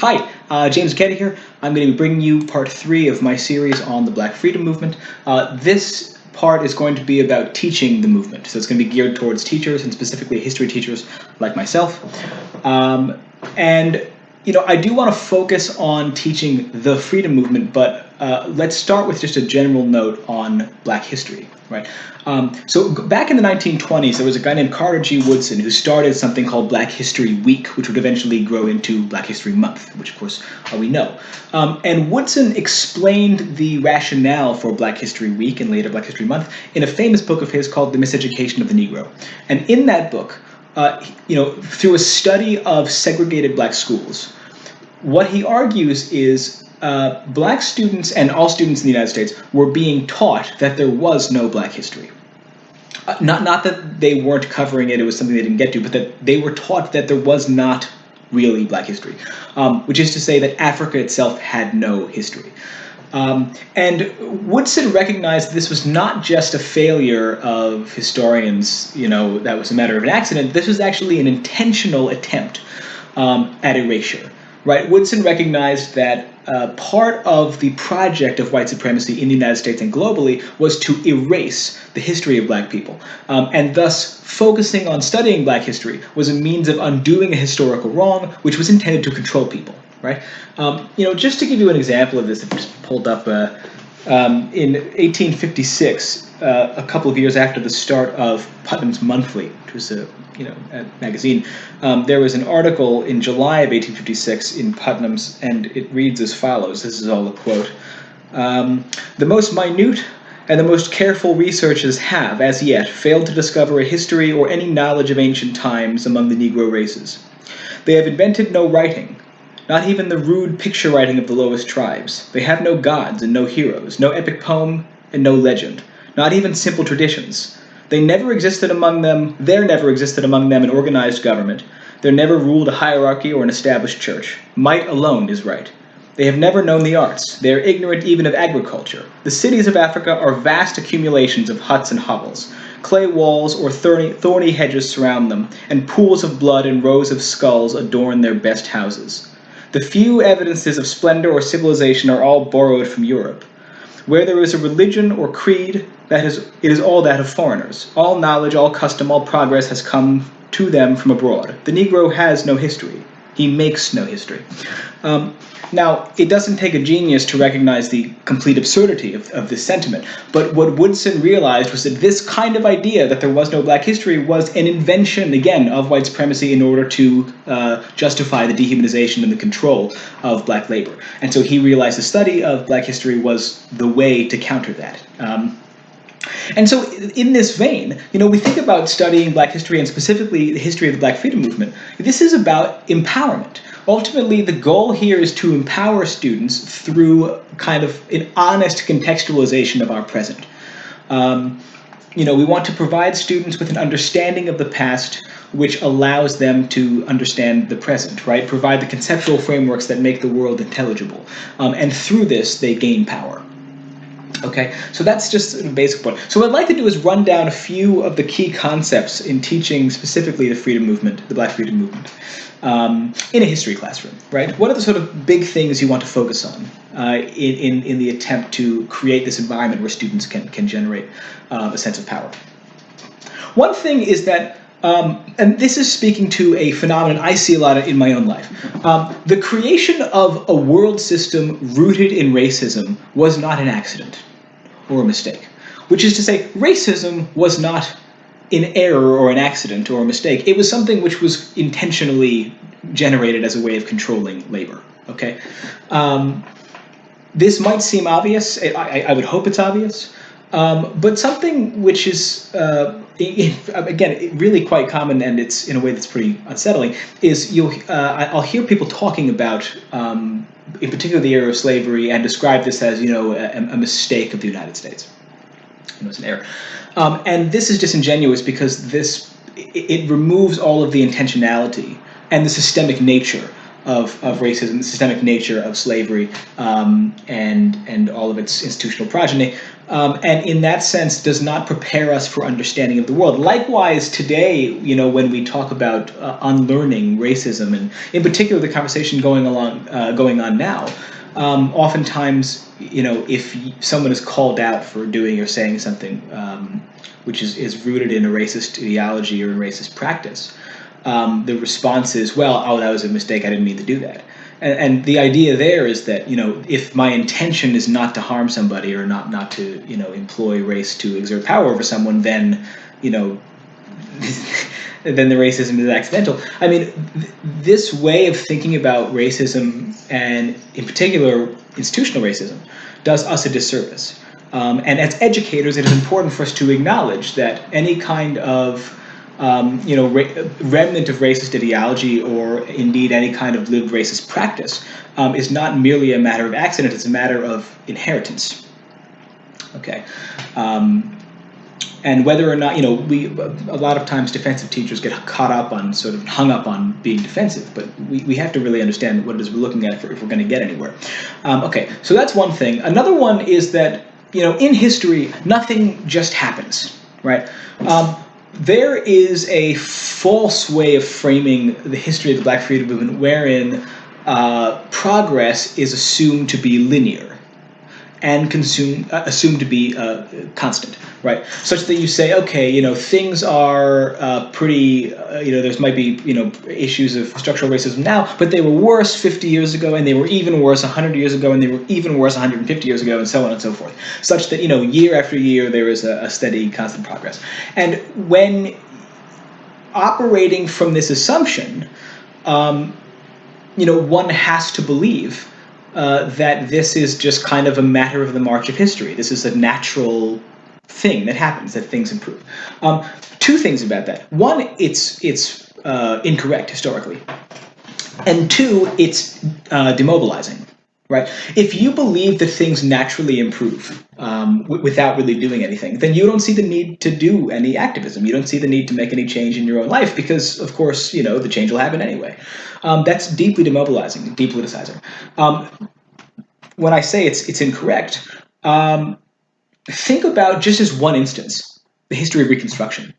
Hi, James Getty here. I'm going to be bringing you part 3 of my series on the Black Freedom Movement. This part is going to be about teaching the movement, so it's going to be geared towards teachers and specifically history teachers like myself. I do want to focus on teaching the freedom movement, but let's start with just a general note on Black history, right? So back in the 1920s, there was a guy named Carter G. Woodson who started something called Black History Week, which would eventually grow into Black History Month, which of course we know. And Woodson explained the rationale for Black History Week and later Black History Month in a famous book of his called The Miseducation of the Negro. And in that book, through a study of segregated Black schools, what he argues is Black students and all students in the United States were being taught that there was no Black history. Not that they weren't covering it, it was something they didn't get to, but that they were taught that there was not really Black history, which is to say that Africa itself had no history. And Woodson recognized this was not just a failure of historians, that was a matter of an accident. This was actually an intentional attempt at erasure. Right, Woodson recognized that part of the project of white supremacy in the United States and globally was to erase the history of Black people, and thus focusing on studying Black history was a means of undoing a historical wrong, which was intended to control people. Right, just to give you an example of this, I just pulled up in 1856, a couple of years after the start of Putnam's Monthly, which was a magazine, there was an article in July of 1856 in Putnam's, and it reads as follows. This is all a quote. The most minute and the most careful researches have, as yet, failed to discover a history or any knowledge of ancient times among the Negro races. They have invented no writing, not even the rude picture writing of the lowest tribes. They have no gods and no heroes, no epic poem and no legend, not even simple traditions. There never existed among them an organized government. There never ruled a hierarchy or an established church. Might alone is right. They have never known the arts. They are ignorant even of agriculture. The cities of Africa are vast accumulations of huts and hovels. Clay walls or thorny hedges surround them, and pools of blood and rows of skulls adorn their best houses. The few evidences of splendor or civilization are all borrowed from Europe. Where there is a religion or creed, it is all that of foreigners. All knowledge, all custom, all progress has come to them from abroad. The Negro has no history. He makes no history. Now, it doesn't take a genius to recognize the complete absurdity of this sentiment, but what Woodson realized was that this kind of idea that there was no Black history was an invention, again, of white supremacy in order to justify the dehumanization and the control of Black labor. And so he realized the study of Black history was the way to counter that. And so in this vein, we think about studying Black history and specifically the history of the Black freedom movement. This is about empowerment. Ultimately, the goal here is to empower students through kind of an honest contextualization of our present. We want to provide students with an understanding of the past which allows them to understand the present, right? Provide the conceptual frameworks that make the world intelligible. And through this, they gain power. Okay, so that's just a basic point. So what I'd like to do is run down a few of the key concepts in teaching specifically the freedom movement, the Black freedom movement, in a history classroom, right? What are the sort of big things you want to focus on in the attempt to create this environment where students can generate a sense of power? One thing is that, and this is speaking to a phenomenon I see a lot in my own life. The creation of a world system rooted in racism was not an accident or a mistake, which is to say racism was not an error or an accident or a mistake. It was something which was intentionally generated as a way of controlling labor. Okay, this might seem obvious. I would hope it's obvious, but something which is again really quite common, and it's in a way that's pretty unsettling, is I'll hear people talking about, in particular, the era of slavery, and describe this as a mistake of the United States. It's an error. And this is disingenuous because it removes all of the intentionality and the systemic nature of racism, the systemic nature of slavery, and all of its institutional progeny. And in that sense, does not prepare us for understanding of the world. Likewise, today, when we talk about unlearning racism, and in particular the conversation going on now, oftentimes, if someone is called out for doing or saying something which is rooted in a racist ideology or a racist practice, the response is, well, oh, that was a mistake. I didn't mean to do that. And the idea there is that, if my intention is not to harm somebody or not to, employ race to exert power over someone, then, then the racism is accidental. I mean, this way of thinking about racism, and in particular institutional racism, does us a disservice. And as educators, it is important for us to acknowledge that any kind of remnant of racist ideology, or indeed any kind of lived racist practice, is not merely a matter of accident; it's a matter of inheritance. Okay, and whether or not a lot of times defensive teachers get caught up on, sort of hung up on being defensive, but we have to really understand what it is we're looking at if we're going to get anywhere. Okay, so that's one thing. Another one is that in history, nothing just happens, right? There is a false way of framing the history of the Black freedom movement wherein progress is assumed to be linear and assumed to be constant, right? Such that you say, okay, things are pretty, there might be, issues of structural racism now, but they were worse 50 years ago, and they were even worse 100 years ago, and they were even worse 150 years ago, and so on and so forth. Such that, year after year, there is a steady, constant progress. And when operating from this assumption, one has to believe that this is just kind of a matter of the march of history. This is a natural thing that happens, that things improve. Two things about that. One, it's incorrect historically. And two, it's demobilizing, right? If you believe that things naturally improve without really doing anything, then you don't see the need to do any activism. You don't see the need to make any change in your own life because, of course, the change will happen anyway. That's deeply demobilizing, depoliticizing. When I say it's incorrect, think about, just as one instance, the history of Reconstruction.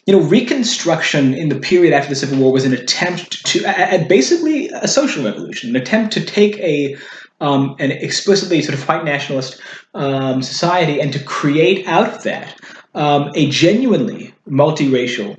Reconstruction in the period after the Civil War was an attempt at basically a social revolution, an attempt to take an explicitly sort of white nationalist society and to create out of that a genuinely multiracial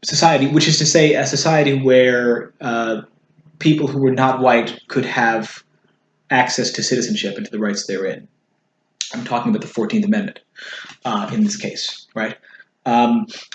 society, which is to say a society where people who were not white could have access to citizenship and to the rights therein. I'm talking about the 14th Amendment in this case, right?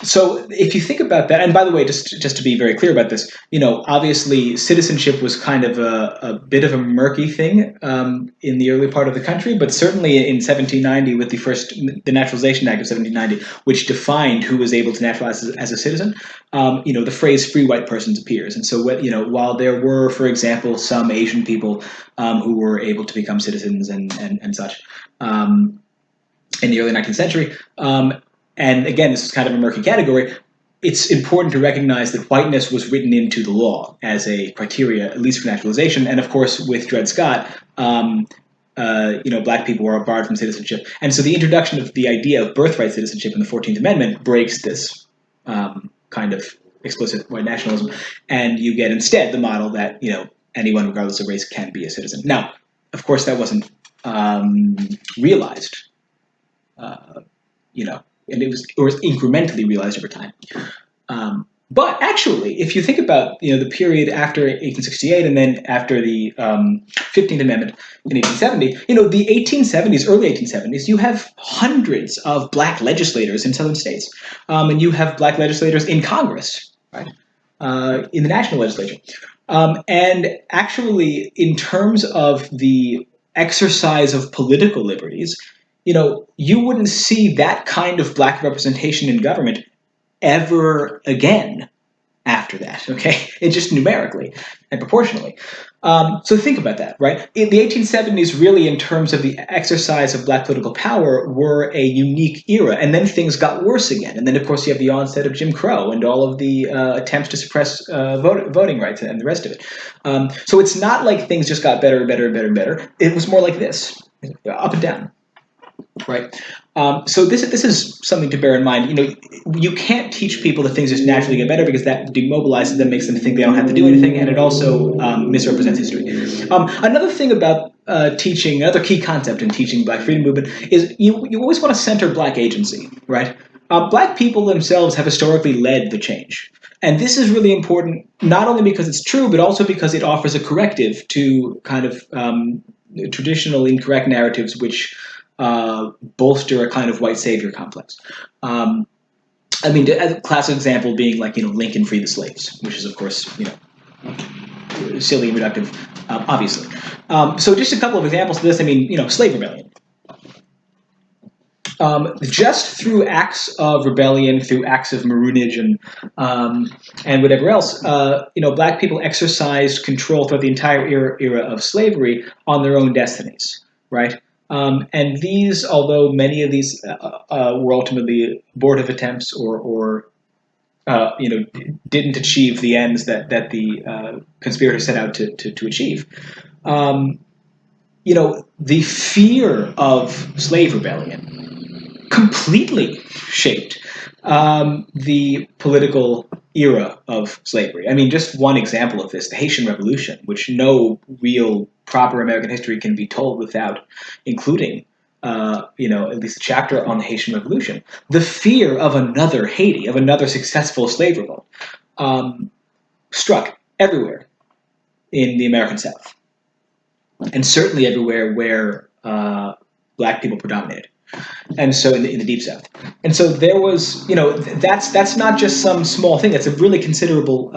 So if you think about that, and by the way, just to be very clear about this, obviously citizenship was kind of a bit of a murky thing in the early part of the country, but certainly in 1790 with the Naturalization Act of 1790, which defined who was able to naturalize as a citizen, the phrase "free white persons" appears. And so while there were, for example, some Asian people who were able to become citizens and such in the early 19th century, and again, this is kind of a murky category, it's important to recognize that whiteness was written into the law as a criteria, at least for naturalization. And of course, with Dred Scott, black people were barred from citizenship. And so the introduction of the idea of birthright citizenship in the 14th Amendment breaks this kind of explicit white nationalism. And you get instead the model that, anyone, regardless of race, can be a citizen. Now, of course, that wasn't realized, and it was incrementally realized over time. But actually, if you think about the period after 1868 and then after the 15th Amendment in 1870, the 1870s, early 1870s, you have hundreds of black legislators in southern states, and you have black legislators in Congress, right, in the national legislature. And actually, in terms of the exercise of political liberties, you wouldn't see that kind of black representation in government ever again after that, okay? It just numerically and proportionally. So think about that, right? In the 1870s, really, in terms of the exercise of black political power, were a unique era. And then things got worse again. And then, of course, you have the onset of Jim Crow and all of the attempts to suppress voting rights and the rest of it. So it's not like things just got better, better, better, better. It was more like this, up and down. Right. So this is something to bear in mind. You can't teach people that things just naturally get better, because that demobilizes them, makes them think they don't have to do anything, and it also misrepresents history. Another thing about teaching, another key concept in teaching Black freedom movement is you always want to center Black agency, right? Black people themselves have historically led the change. And this is really important, not only because it's true, but also because it offers a corrective to kind of traditional incorrect narratives which bolster a kind of white savior complex. A classic example being like, Lincoln freed the slaves, which is, of course, silly and reductive, obviously. So just a couple of examples of this. Slave rebellion. Just through acts of rebellion, through acts of maroonage and whatever else, Black people exercised control throughout the entire era of slavery on their own destinies, right? And these, although many of these were ultimately abortive attempts or didn't achieve the ends that the conspirators set out to achieve, the fear of slave rebellion completely shaped the political era of slavery. Just one example of this, the Haitian Revolution, which no real proper American history can be told without including, at least a chapter on the Haitian Revolution. The fear of another Haiti, of another successful slave revolt, struck everywhere in the American South, and certainly everywhere where Black people predominated. And so in the Deep South. And so there was, that's not just some small thing. That's a really considerable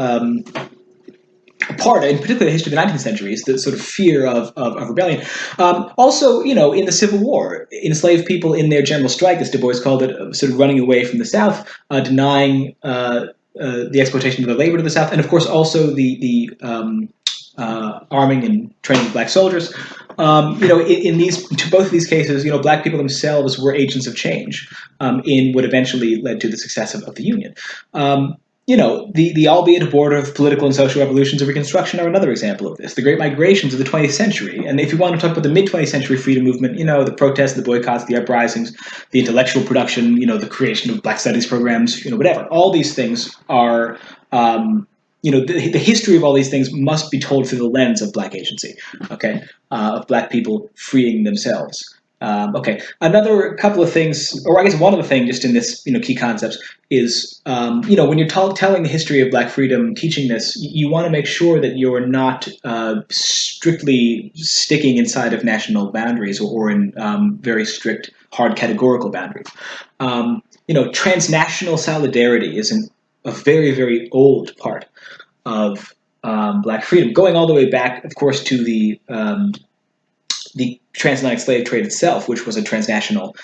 part, in particular the history of the 19th century, is the sort of fear of rebellion. Also, in the Civil War, enslaved people in their general strike, as Du Bois called it, sort of running away from the South, denying the exploitation of their labor to the South, and of course also the arming and training of Black soldiers. To both of these cases, Black people themselves were agents of change in what eventually led to the success of the Union. The albeit abortive political and social revolutions of Reconstruction are another example of this. The Great Migrations of the 20th century, and if you want to talk about the mid-20th century freedom movement, the protests, the boycotts, the uprisings, the intellectual production, the creation of Black studies programs, whatever. All these things are. The history of all these things must be told through the lens of Black agency, okay, of Black people freeing themselves. Another couple of things, or I guess one of the things just in this, key concepts is, when you're telling the history of Black freedom, teaching this, you want to make sure that you're not strictly sticking inside of national boundaries or in very strict, hard categorical boundaries. Transnational solidarity is a very, very old part of Black freedom, going all the way back, of course, to the transatlantic slave trade itself, which was a transnational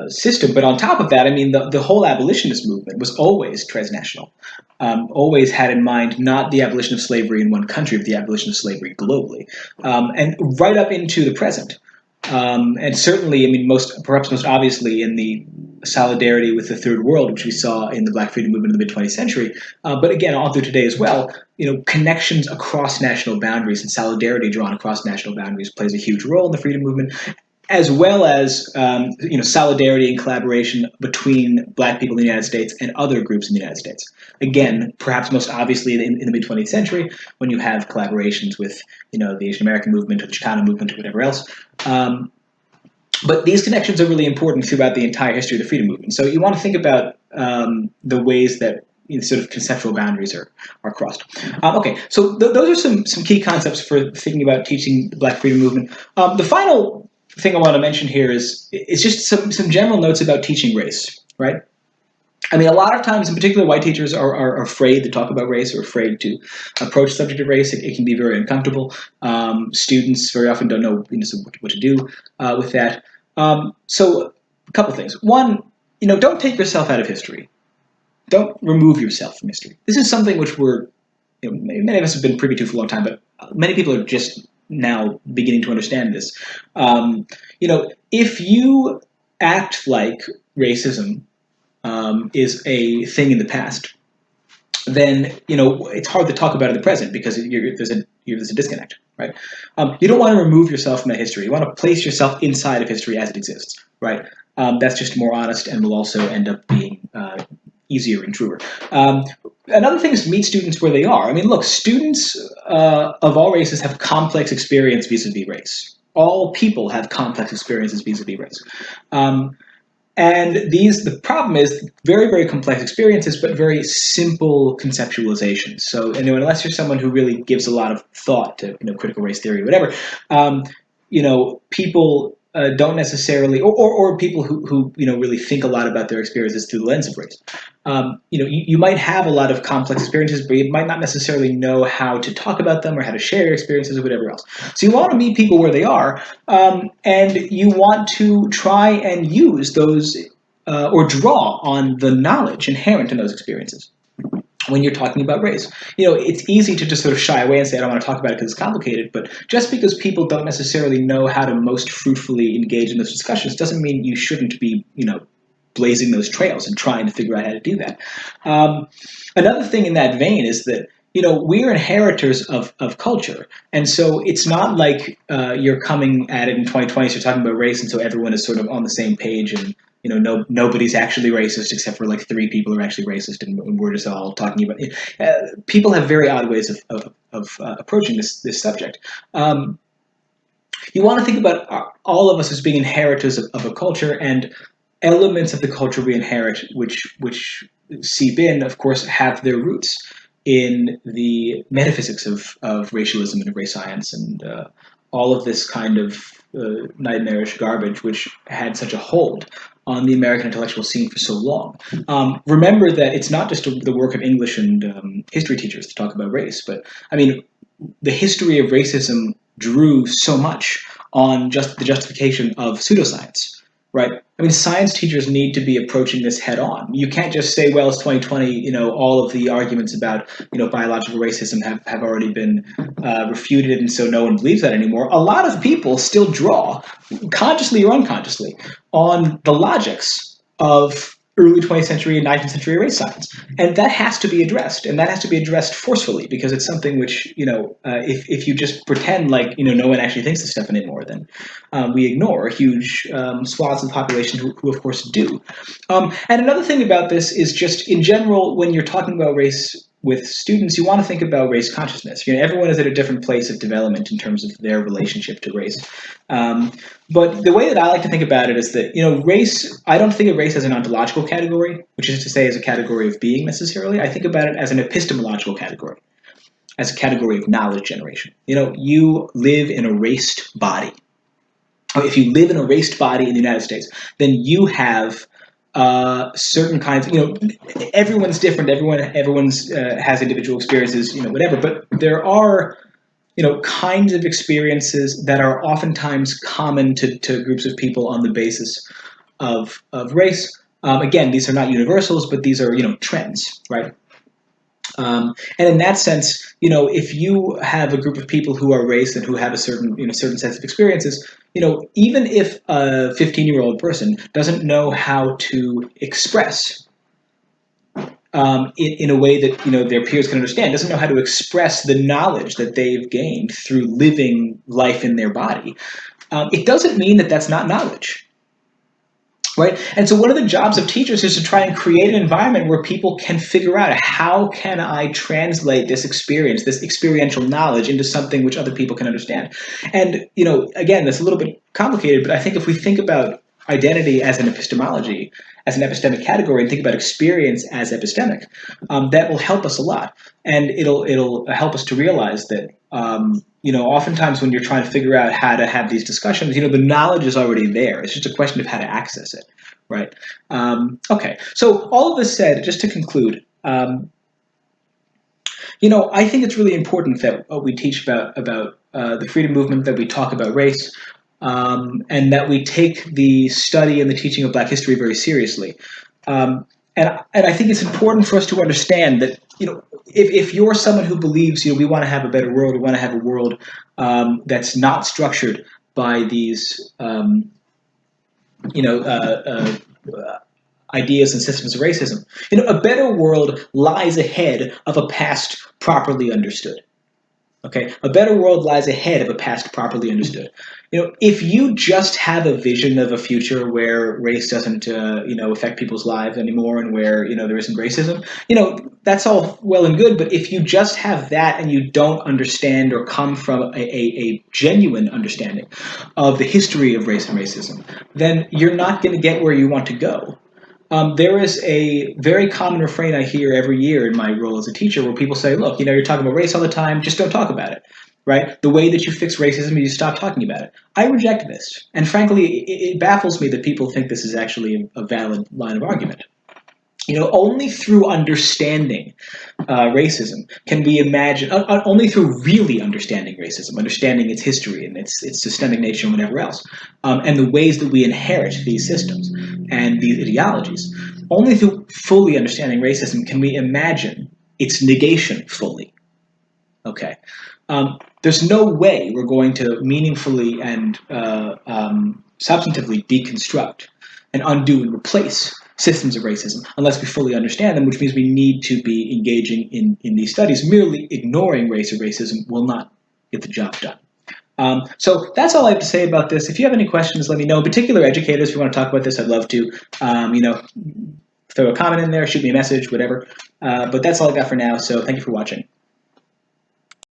system. But on top of that, the whole abolitionist movement was always transnational, always had in mind not the abolition of slavery in one country, but the abolition of slavery globally, and right up into the present. And certainly, perhaps most obviously in the solidarity with the Third World, which we saw in the Black freedom movement in the mid-20th century, but again, all through today as well, connections across national boundaries and solidarity drawn across national boundaries plays a huge role in the freedom movement, as well as solidarity and collaboration between Black people in the United States and other groups in the United States. Again, perhaps most obviously in the mid-20th century, when you have collaborations with the Asian American movement or the Chicano movement or whatever else. But these connections are really important throughout the entire history of the freedom movement. So you want to think about the ways that sort of conceptual boundaries are crossed. So those are some key concepts for thinking about teaching the Black freedom movement. The final thing I want to mention here is just some general notes about teaching race, right? A lot of times, in particular, white teachers are afraid to talk about race or afraid to approach the subject of race. It can be very uncomfortable. Students very often don't know what to do with that. So a couple things. One, don't take yourself out of history. don't remove yourself from history. This is something which many of us have been privy to for a long time, but many people are just now beginning to understand this. If you act like racism is a thing in the past, then it's hard to talk about in the present because there's a disconnect, right? You don't want to remove yourself from that history. You want to place yourself inside of history as it exists, right? That's just more honest and will also end up being easier and truer. Another thing is meet students where they are. I mean, look, students of all races have complex experience vis-a-vis race. All people have complex experiences vis-a-vis race. And the problem is very, very complex experiences, but very simple conceptualizations. So, unless you're someone who really gives a lot of thought to, critical race theory or whatever, people don't necessarily, or people who really think a lot about their experiences through the lens of race. You might have a lot of complex experiences, but you might not necessarily know how to talk about them or how to share your experiences or whatever else. So you want to meet people where they are, and you want to try and use those or draw on the knowledge inherent in those experiences. When you're talking about race, it's easy to just sort of shy away and say, I don't want to talk about it because it's complicated. But just because people don't necessarily know how to most fruitfully engage in those discussions doesn't mean you shouldn't be, blazing those trails and trying to figure out how to do that. Another thing in that vein is that, we're inheritors of culture. And so it's not like you're coming at it in 2020, so you're talking about race, and so everyone is sort of on the same page and nobody's actually racist except for like 3 people are actually racist, and we're just all talking about it. People have very odd ways of approaching this subject. You want to think about all of us as being inheritors of a culture, and elements of the culture we inherit, which seep in, of course, have their roots in the metaphysics of racialism and of race science and all of this kind of nightmarish garbage, which had such a hold on the American intellectual scene for so long. Remember that it's not just the work of English and history teachers to talk about race, but I mean, the history of racism drew so much on just the justification of pseudoscience, right? I mean, science teachers need to be approaching this head on. You can't just say, well, it's 2020, all of the arguments about, biological racism have already been refuted, and so no one believes that anymore. A lot of people still draw, consciously or unconsciously, on the logics of early 20th century and 19th century race science. And that has to be addressed, and that has to be addressed forcefully, because it's something which, if you just pretend like, no one actually thinks this stuff anymore, then we ignore huge swaths of the population who of course do. And another thing about this is just in general, when you're talking about race with students, you want to think about race consciousness. Everyone is at a different place of development in terms of their relationship to race. But the way that I like to think about it is that, race, I don't think of race as an ontological category, which is to say as a category of being necessarily. I think about it as an epistemological category, as a category of knowledge generation. You live in a raced body. If you live in a raced body in the United States, then you have certain kinds. Everyone's different. Everyone's has individual experiences. Whatever. But there are kinds of experiences that are oftentimes common to groups of people on the basis of race. Again, these are not universals, but these are trends, right? And in that sense, if you have a group of people who are race and who have a certain set of experiences, even if a 15-year-old person doesn't know how to express in a way that their peers can understand, doesn't know how to express the knowledge that they've gained through living life in their body, it doesn't mean that that's not knowledge. Right? And so one of the jobs of teachers is to try and create an environment where people can figure out, how can I translate this experience, this experiential knowledge, into something which other people can understand. And, again, that's a little bit complicated, but I think if we think about identity as an epistemology, as an epistemic category, and think about experience as epistemic, that will help us a lot. And it'll help us to realize that, oftentimes when you're trying to figure out how to have these discussions, the knowledge is already there. It's just a question of how to access it, right? Okay, so all of this said, just to conclude, I think it's really important that we teach about the freedom movement, that we talk about race, and that we take the study and the teaching of Black history very seriously. And I think it's important for us to understand that, if you're someone who believes, we want to have a better world, we want to have a world that's not structured by these you know ideas and systems of racism. A better world lies ahead of a past properly understood. Okay, a better world lies ahead of a past properly understood. If you just have a vision of a future where race doesn't, affect people's lives anymore, and where there isn't racism, that's all well and good. But if you just have that and you don't understand or come from a genuine understanding of the history of race and racism, then you're not going to get where you want to go. There is a very common refrain I hear every year in my role as a teacher where people say, look, you're talking about race all the time, just don't talk about it, right? The way that you fix racism is you stop talking about it. I reject this. And frankly, it baffles me that people think this is actually a valid line of argument. Only through understanding racism can we imagine, only through really understanding racism, understanding its history and its systemic nature and whatever else, and the ways that we inherit these systems and these ideologies, only through fully understanding racism can we imagine its negation fully. Okay. There's no way we're going to meaningfully and substantively deconstruct and undo and replace systems of racism unless we fully understand them, which means we need to be engaging in these studies. Merely ignoring race or racism will not get the job done. So that's all I have to say about this. If you have any questions, let me know. In particular, educators, if you want to talk about this, I'd love to. Throw a comment in there, shoot me a message, whatever. But that's all I got for now, so thank you for watching.